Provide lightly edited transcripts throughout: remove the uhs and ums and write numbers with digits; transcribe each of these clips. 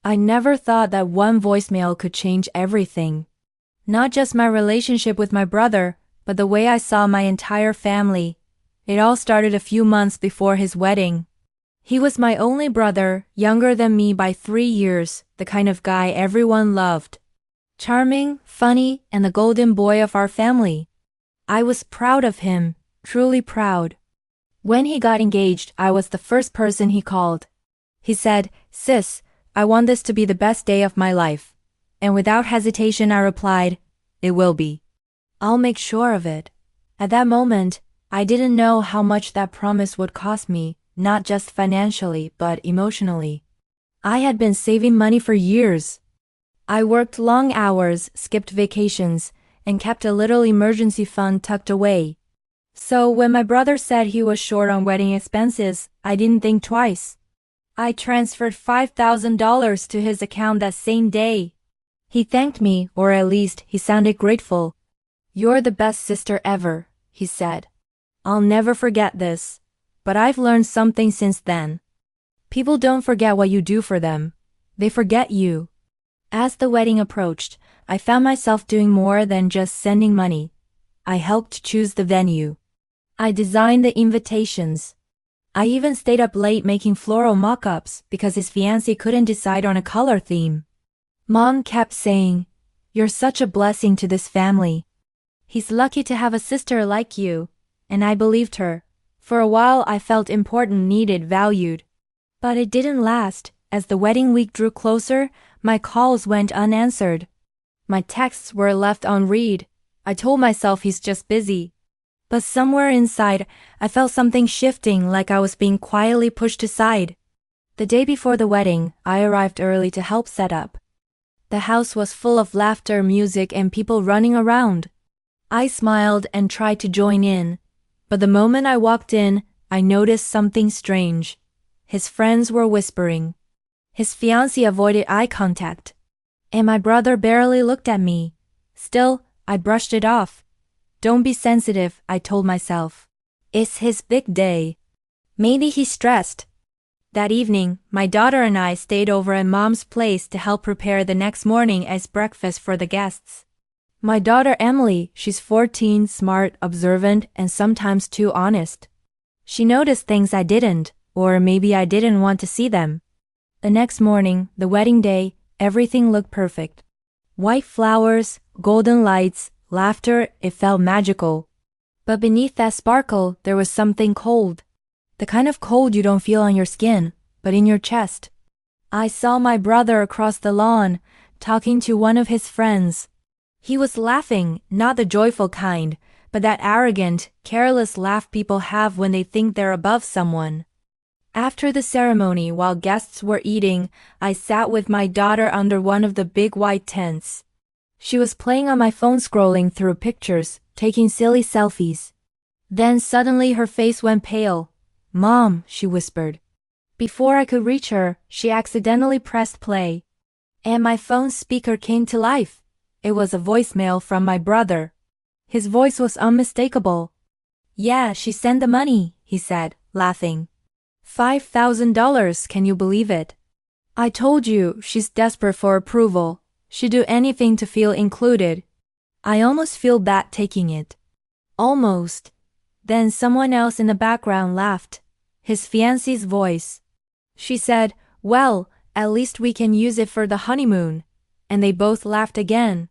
I never thought that one voicemail could change everything. Not just my relationship with my brother, but the way I saw my entire family. It all started a few months before his wedding. He was my only brother, younger than me by 3 years, the kind of guy everyone loved. Charming, funny, and the golden boy of our family. I was proud of him, truly proud. When he got engaged, I was the first person he called. He said, "Sis, I want this to be the best day of my life." And without hesitation I replied, "It will be. I'll make sure of it." At that moment, I didn't know how much that promise would cost me, not just financially, but emotionally. I had been saving money for years. I worked long hours, skipped vacations, and kept a little emergency fund tucked away. So when my brother said he was short on wedding expenses, I didn't think twice. I transferred $5,000 to his account that same day. He thanked me, or at least he sounded grateful. "You're the best sister ever," he said. I'll never forget this. But I've learned something since then. People don't forget what you do for them. They forget you. As the wedding approached, I found myself doing more than just sending money. I helped choose the venue. I designed the invitations. I even stayed up late making floral mock-ups because his fiancé couldn't decide on a color theme. Mom kept saying, "You're such a blessing to this family. He's lucky to have a sister like you." And I believed her. For a while I felt important, needed, valued. But it didn't last. As the wedding week drew closer, my calls went unanswered. My texts were left unread. I told myself he's just busy. But somewhere inside, I felt something shifting, like I was being quietly pushed aside. The day before the wedding, I arrived early to help set up. The house was full of laughter, music, and people running around. I smiled and tried to join in. But the moment I walked in, I noticed something strange. His friends were whispering. His fiancée avoided eye contact. And my brother barely looked at me. Still, I brushed it off. Don't be sensitive, I told myself. It's his big day. Maybe he's stressed. That evening, my daughter and I stayed over at Mom's place to help prepare the next morning as breakfast for the guests. My daughter Emily, she's 14, smart, observant, and sometimes too honest. She noticed things I didn't, or maybe I didn't want to see them. The next morning, the wedding day, everything looked perfect. White flowers, golden lights, laughter, it felt magical. But beneath that sparkle, there was something cold. The kind of cold you don't feel on your skin, but in your chest. I saw my brother across the lawn, talking to one of his friends. He was laughing, not the joyful kind, but that arrogant, careless laugh people have when they think they're above someone. After the ceremony, while guests were eating, I sat with my daughter under one of the big white tents. She was playing on my phone, scrolling through pictures, taking silly selfies. Then suddenly her face went pale. "Mom," she whispered. Before I could reach her, she accidentally pressed play. And my phone speaker came to life. It was a voicemail from my brother. His voice was unmistakable. "Yeah, she sent the money," he said, laughing. $5,000, can you believe it? "I told you, she's desperate for approval. She'd do anything to feel included." I almost feel bad taking it. Almost. Then someone else in the background laughed. His fiancée's voice. She said, "Well, at least we can use it for the honeymoon." And they both laughed again.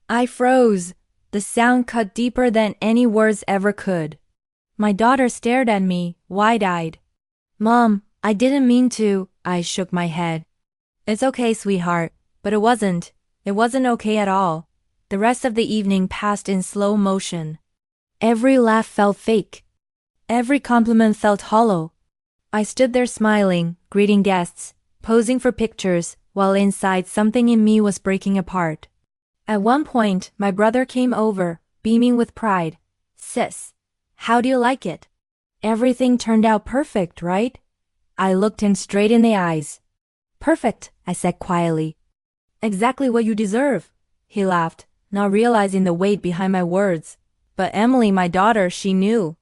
I froze. The sound cut deeper than any words ever could. My daughter stared at me, wide-eyed. "Mom, I didn't mean to," I shook my head. "It's okay, sweetheart." But it wasn't. It wasn't okay at all. The rest of the evening passed in slow motion. Every laugh felt fake. Every compliment felt hollow. I stood there smiling, greeting guests, posing for pictures, while inside something in me was breaking apart. At one point, my brother came over, beaming with pride. "Sis, how do you like it? Everything turned out perfect, right?" I looked him straight in the eyes. "Perfect," I said quietly. "Exactly what you deserve," he laughed, not realizing the weight behind my words. But Emily, my daughter, she knew.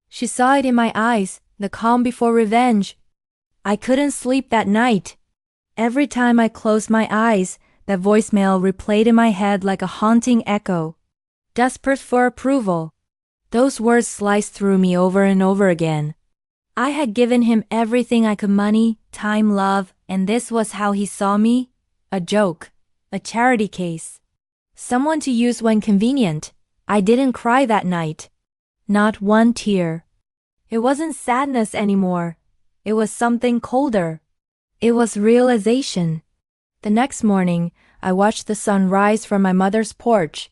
She saw it in my eyes, the calm before revenge. I couldn't sleep that night. Every time I closed my eyes, that voicemail replayed in my head like a haunting echo. Desperate for approval. Those words sliced through me over and over again. I had given him everything I could: money, time, love, and this was how he saw me? A joke. A charity case. Someone to use when convenient. I didn't cry that night. Not one tear. It wasn't sadness anymore. It was something colder. It was realization. The next morning, I watched the sun rise from my mother's porch.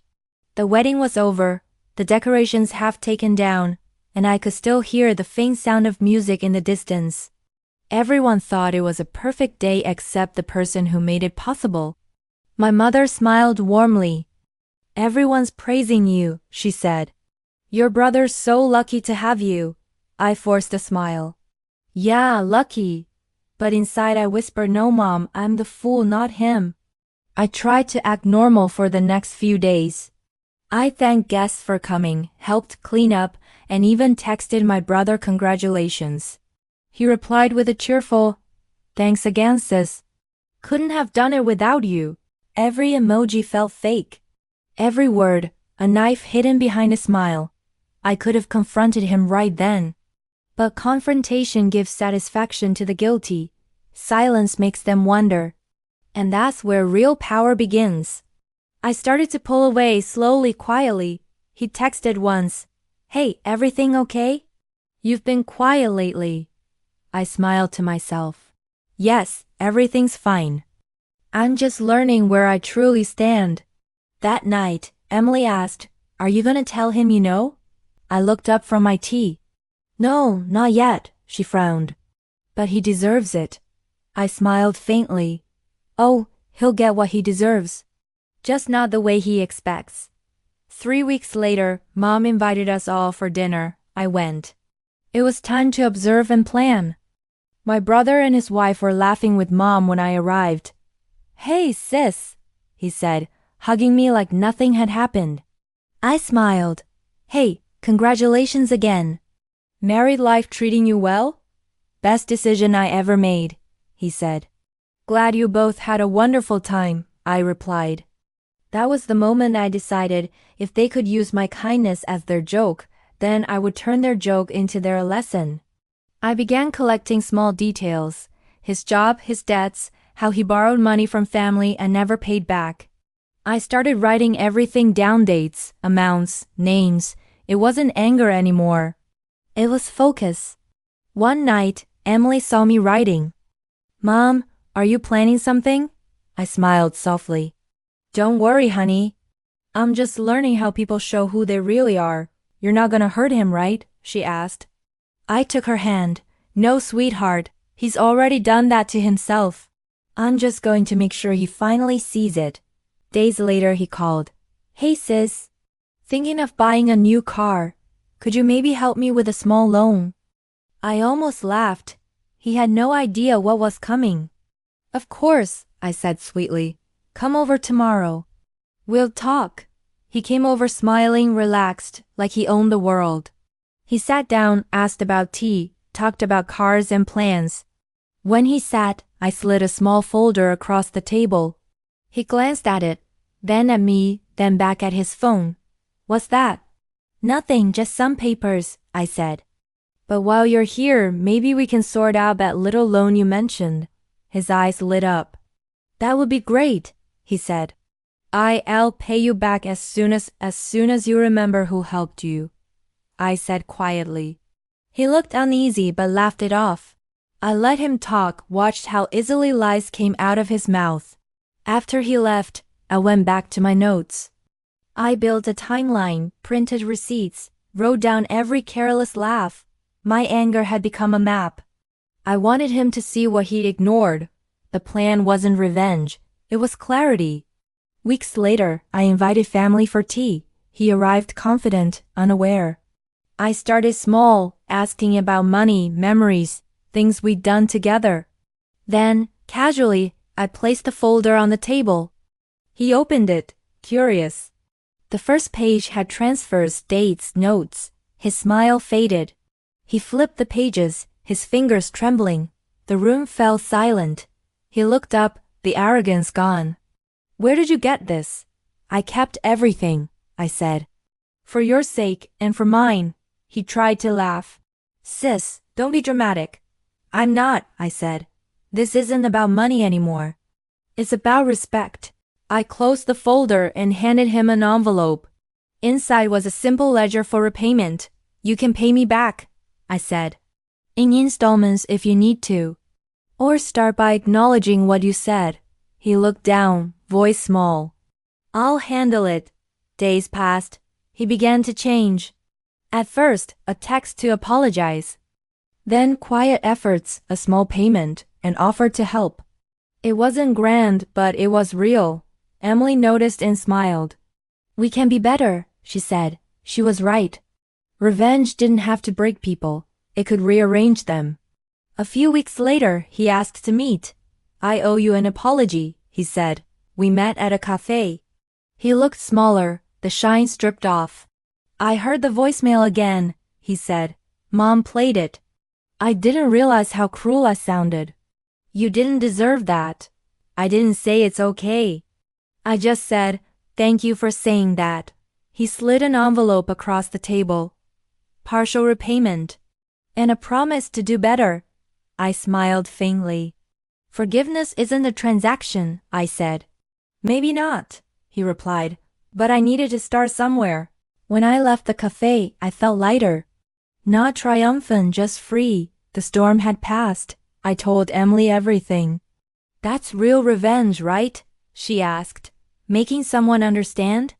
The wedding was over, the decorations half taken down, and I could still hear the faint sound of music in the distance. Everyone thought it was a perfect day except the person who made it possible. My mother smiled warmly. "Everyone's praising you," she said. "Your brother's so lucky to have you." I forced a smile. "Yeah, lucky." But inside I whispered, "No, Mom, I'm the fool, not him." I tried to act normal for the next few days. I thanked guests for coming, helped clean up, and even texted my brother congratulations. He replied with a cheerful, "Thanks again, sis. Couldn't have done it without you." Every emoji felt fake. Every word, a knife hidden behind a smile. I could have confronted him right then. But confrontation gives satisfaction to the guilty. Silence makes them wonder. And that's where real power begins. I started to pull away slowly, quietly. He texted once, "Hey, everything okay? You've been quiet lately." I smiled to myself. Yes, everything's fine. I'm just learning where I truly stand. That night, Emily asked, "Are you gonna tell him you know?" I looked up from my tea. "No, not yet," she frowned. "But he deserves it." I smiled faintly. "Oh, he'll get what he deserves. Just not the way he expects." 3 weeks later, Mom invited us all for dinner. I went. It was time to observe and plan. My brother and his wife were laughing with Mom when I arrived. "Hey, sis," he said, hugging me like nothing had happened. I smiled. "Hey, congratulations again. Married life treating you well?" "Best decision I ever made," he said. "Glad you both had a wonderful time," I replied. That was the moment I decided if they could use my kindness as their joke, then I would turn their joke into their lesson. I began collecting small details: his job, his debts, how he borrowed money from family and never paid back. I started writing everything down: dates, amounts, names. It wasn't anger anymore. It was focus. One night, Emily saw me writing. "Mom, are you planning something?" I smiled softly. "Don't worry, honey. I'm just learning how people show who they really are. You're not gonna hurt him, right?" she asked. I took her hand. "No, sweetheart. He's already done that to himself. I'm just going to make sure he finally sees it." Days later he called. "Hey sis. Thinking of buying a new car. Could you maybe help me with a small loan?" I almost laughed. He had no idea what was coming. "Of course," I said sweetly. "Come over tomorrow. We'll talk." He came over smiling, relaxed, like he owned the world. He sat down, asked about tea, talked about cars and plans. When he sat, I slid a small folder across the table. He glanced at it, then at me, then back at his phone. "What's that?" "Nothing, just some papers," I said. "But while you're here, maybe we can sort out that little loan you mentioned." His eyes lit up. "That would be great," he said. "I'll pay you back as soon as you remember who helped you," I said quietly. He looked uneasy but laughed it off. I let him talk, watched how easily lies came out of his mouth. After he left, I went back to my notes. I built a timeline, printed receipts, wrote down every careless laugh. My anger had become a map. I wanted him to see what he'd ignored. The plan wasn't revenge, it was clarity. Weeks later, I invited family for tea. He arrived confident, unaware. I started small, asking about money, memories, things we'd done together. Then, casually, I placed the folder on the table. He opened it, curious. The first page had transfers, dates, notes. His smile faded. He flipped the pages, his fingers trembling. The room fell silent. He looked up, the arrogance gone. Where did you get this? I kept everything, I said. For your sake and for mine. He tried to laugh. Sis, don't be dramatic. I'm not, I said. This isn't about money anymore. It's about respect. I closed the folder and handed him an envelope. Inside was a simple ledger for repayment. You can pay me back, I said. In installments if you need to. Or start by acknowledging what you said. He looked down, voice small. I'll handle it. Days passed. He began to change. At first, a text to apologize. Then quiet efforts, a small payment, an offer to help. It wasn't grand, but it was real. Emily noticed and smiled. We can be better, she said. She was right. Revenge didn't have to break people. It could rearrange them. A few weeks later, he asked to meet. I owe you an apology, he said. We met at a cafe. He looked smaller, the shine stripped off. I heard the voicemail again, he said. Mom played it. I didn't realize how cruel I sounded. You didn't deserve that. I didn't say it's okay. I just said, thank you for saying that. He slid an envelope across the table. Partial repayment. And a promise to do better. I smiled faintly. Forgiveness isn't a transaction, I said. Maybe not, he replied, but I needed to start somewhere. When I left the cafe, I felt lighter. Not triumphant, just free. The storm had passed. I told Emily everything. That's real revenge, right? She asked. Making someone understand?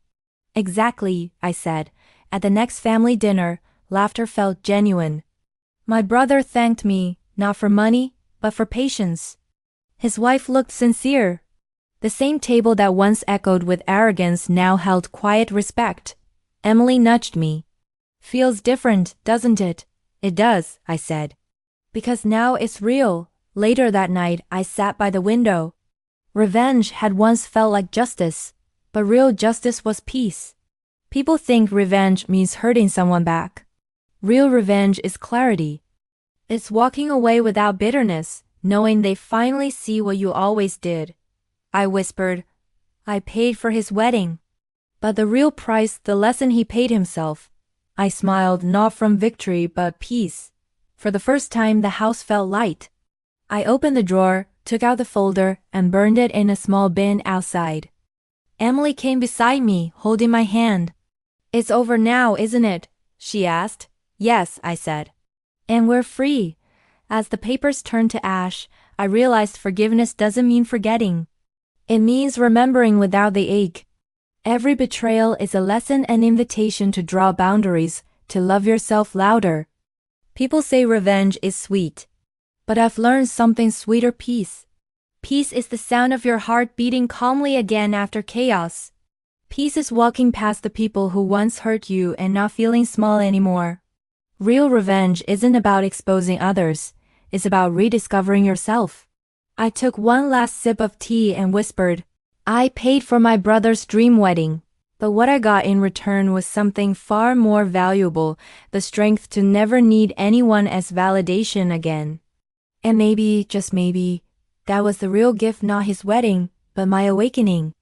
Exactly, I said. At the next family dinner, laughter felt genuine. My brother thanked me, not for money, but for patience. His wife looked sincere. The same table that once echoed with arrogance now held quiet respect. Emily nudged me. Feels different, doesn't it? It does, I said. Because now it's real. Later that night, I sat by the window. Revenge had once felt like justice, but real justice was peace. People think revenge means hurting someone back. Real revenge is clarity. It's walking away without bitterness, knowing they finally see what you always did. I whispered, I paid for his wedding. But the real price, the lesson he paid himself. I smiled, not from victory but peace. For the first time the house felt light. I opened the drawer, took out the folder, and burned it in a small bin outside. Emily came beside me, holding my hand. It's over now, isn't it? She asked. Yes, I said. And we're free. As the papers turned to ash, I realized forgiveness doesn't mean forgetting. It means remembering without the ache. Every betrayal is a lesson and invitation to draw boundaries, to love yourself louder. People say revenge is sweet. But I've learned something sweeter: peace. Peace is the sound of your heart beating calmly again after chaos. Peace is walking past the people who once hurt you and not feeling small anymore. Real revenge isn't about exposing others, it's about rediscovering yourself. I took one last sip of tea and whispered, I paid for my brother's dream wedding, but what I got in return was something far more valuable, the strength to never need anyone as validation again. And maybe, just maybe, that was the real gift, not his wedding, but my awakening.